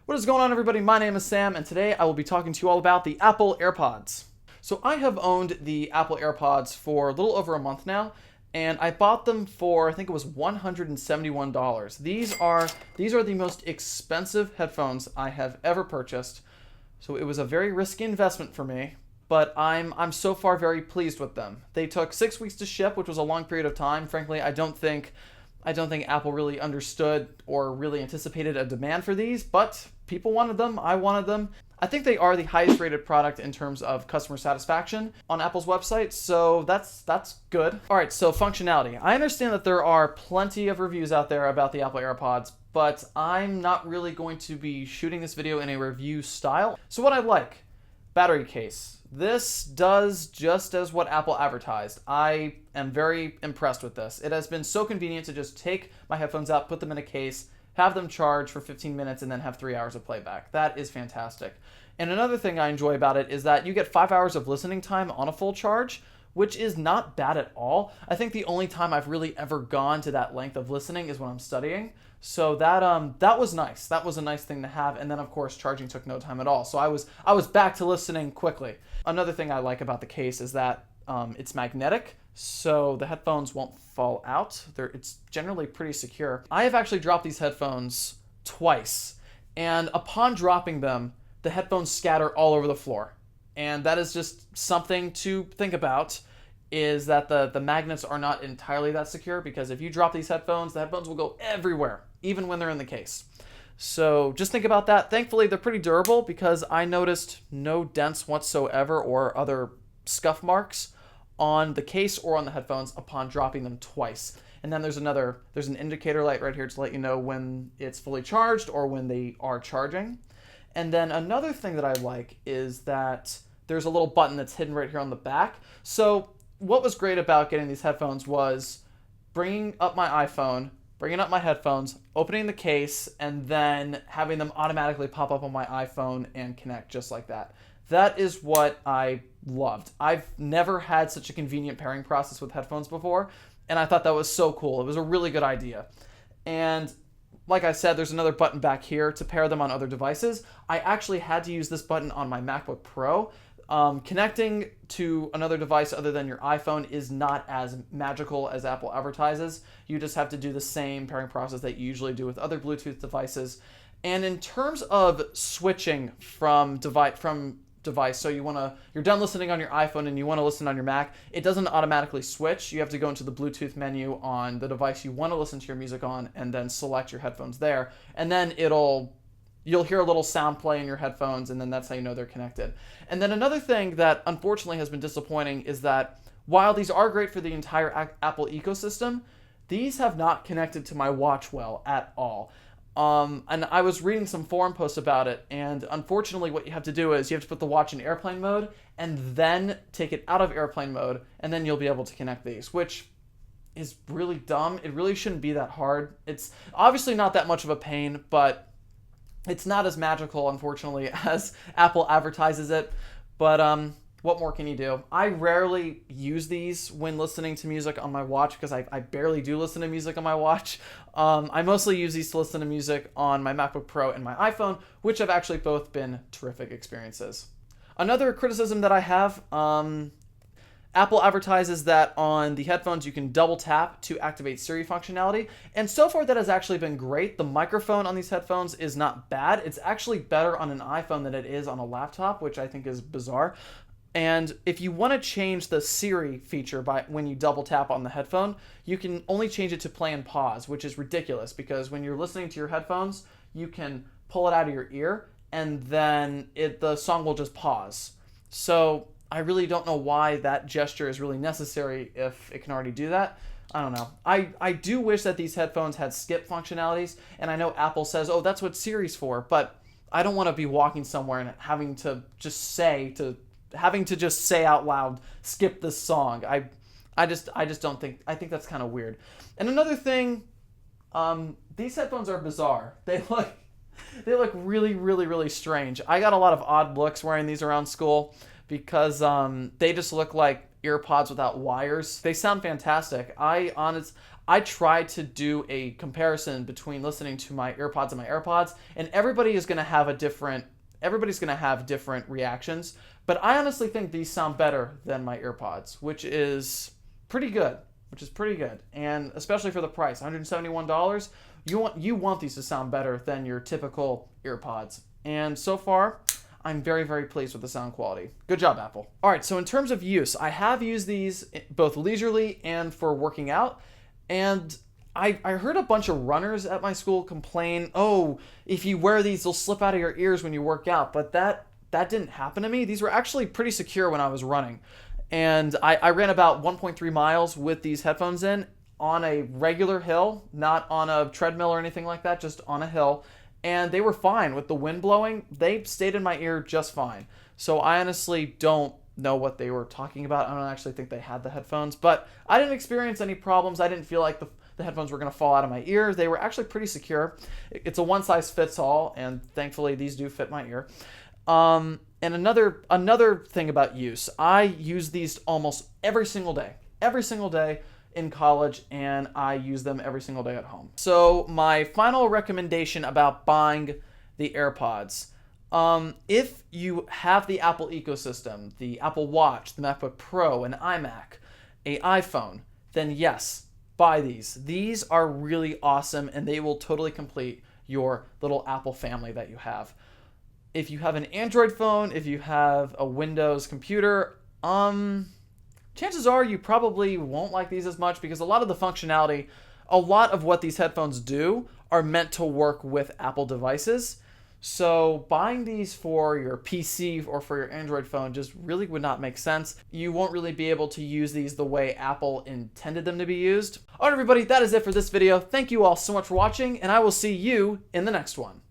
What is going on, everybody? My name is Sam, and today I will be talking to you all about the Apple AirPods. So I have owned the Apple AirPods for a little over a month now, and I bought them for, I think it was $171. These are the most expensive headphones I have ever purchased. So it was a very risky investment for me, but I'm so far very pleased with them. They took 6 weeks to ship, which was a long period of time. Frankly, I don't think Apple really understood or really anticipated a demand for these, but people wanted them. I wanted them. I think they are the highest rated product in terms of customer satisfaction on Apple's website, so that's good. All right, so functionality. I understand that there are plenty of reviews out there about the Apple AirPods, but I'm not really going to be shooting this video in a review style. So what I like, battery case. This does just as what Apple advertised. I am very impressed with this. It has been so convenient to just take my headphones out, put them in a case, have them charge for 15 minutes, and then have 3 hours of playback. That is fantastic. And another thing I enjoy about it is that you get 5 hours of listening time on a full charge, which is not bad at all. I think the only time I've really ever gone to that length of listening is when I'm studying. So that was nice. That was a nice thing to have. And then of course charging took no time at all. So I was back to listening quickly. Another thing I like about the case is that it's magnetic, so the headphones won't fall out. It's generally pretty secure. I have actually dropped these headphones twice, and upon dropping them, the headphones scatter all over the floor. And that is just something to think about, is that the magnets are not entirely that secure, because if you drop these headphones, the headphones will go everywhere, even when they're in the case. So just think about that. Thankfully, they're pretty durable because I noticed no dents whatsoever or other scuff marks on the case or on the headphones upon dropping them twice. And then there's an indicator light right here to let you know when it's fully charged or when they are charging. And then another thing that I like is that there's a little button that's hidden right here on the back. So what was great about getting these headphones was bringing up my iPhone, bringing up my headphones, opening the case, and then having them automatically pop up on my iPhone and connect just like that. That is what I loved. I've never had such a convenient pairing process with headphones before, and I thought that was so cool. It was a really good idea. And like I said, there's another button back here to pair them on other devices. I actually had to use this button on my MacBook Pro. Connecting to another device other than your iPhone is not as magical as Apple advertises. You just have to do the same pairing process that you usually do with other Bluetooth devices. And in terms of switching from device, so you're done listening on your iPhone and you want to listen on your Mac, it doesn't automatically switch. You have to go into the Bluetooth menu on the device you want to listen to your music on and then select your headphones there. And then you'll hear a little sound play in your headphones, and then that's how you know they're connected. And then another thing that unfortunately has been disappointing is that while these are great for the entire Apple ecosystem, these have not connected to my watch well at all. And I was reading some forum posts about it, and unfortunately what you have to do is you have to put the watch in airplane mode and then take it out of airplane mode, and then you'll be able to connect these, which is really dumb. It really shouldn't be that hard. It's obviously not that much of a pain, but it's not as magical, unfortunately, as Apple advertises it. But what more can you do? I rarely use these when listening to music on my watch because I barely do listen to music on my watch. I mostly use these to listen to music on my MacBook Pro and my iPhone, which have actually both been terrific experiences. Another criticism that I have, Apple advertises that on the headphones you can double tap to activate Siri functionality, and so far that has actually been great. The microphone on these headphones is not bad. It's actually better on an iPhone than it is on a laptop, which I think is bizarre. And if you want to change the Siri feature when you double tap on the headphone, you can only change it to play and pause, which is ridiculous because when you're listening to your headphones, you can pull it out of your ear and then the song will just pause. So I really don't know why that gesture is really necessary if it can already do that. I don't know. I do wish that these headphones had skip functionalities, and I know Apple says, oh, that's what Siri's for, but I don't want to be walking somewhere and having to just say out loud, skip this song. I just don't think, I think that's kind of weird. And another thing, these headphones are bizarre. They look really, really, really strange. I got a lot of odd looks wearing these around school because they just look like AirPods without wires. They sound fantastic. I tried to do a comparison between listening to my earpods and my AirPods, and everybody's going to have different reactions, but I honestly think these sound better than my AirPods, which is pretty good. And especially for the price, $171, you want these to sound better than your typical AirPods. And so far, I'm very, very pleased with the sound quality. Good job, Apple. All right, so in terms of use, I have used these both leisurely and for working out. And I heard a bunch of runners at my school complain, oh, if you wear these, they'll slip out of your ears when you work out. But that didn't happen to me. These were actually pretty secure when I was running. And I ran about 1.3 miles with these headphones in on a regular hill, not on a treadmill or anything like that, just on a hill. And they were fine with the wind blowing. They stayed in my ear just fine. So I honestly don't know what they were talking about. I don't actually think they had the headphones, but I didn't experience any problems. I didn't feel like the headphones were going to fall out of my ear. They were actually pretty secure. It's a one size fits all, and thankfully these do fit my ear. And another thing about use, I use these almost every single day in college, and I use them every single day at home. So my final recommendation about buying the AirPods, if you have the Apple ecosystem, the Apple Watch, the MacBook Pro, an iMac, an iPhone, then yes, buy these. These are really awesome, and they will totally complete your little Apple family that you have. If you have an Android phone, if you have a Windows computer, chances are you probably won't like these as much because a lot of the functionality, a lot of what these headphones do are meant to work with Apple devices. So buying these for your PC or for your Android phone just really would not make sense. You won't really be able to use these the way Apple intended them to be used. All right, everybody, that is it for this video. Thank you all so much for watching, and I will see you in the next one.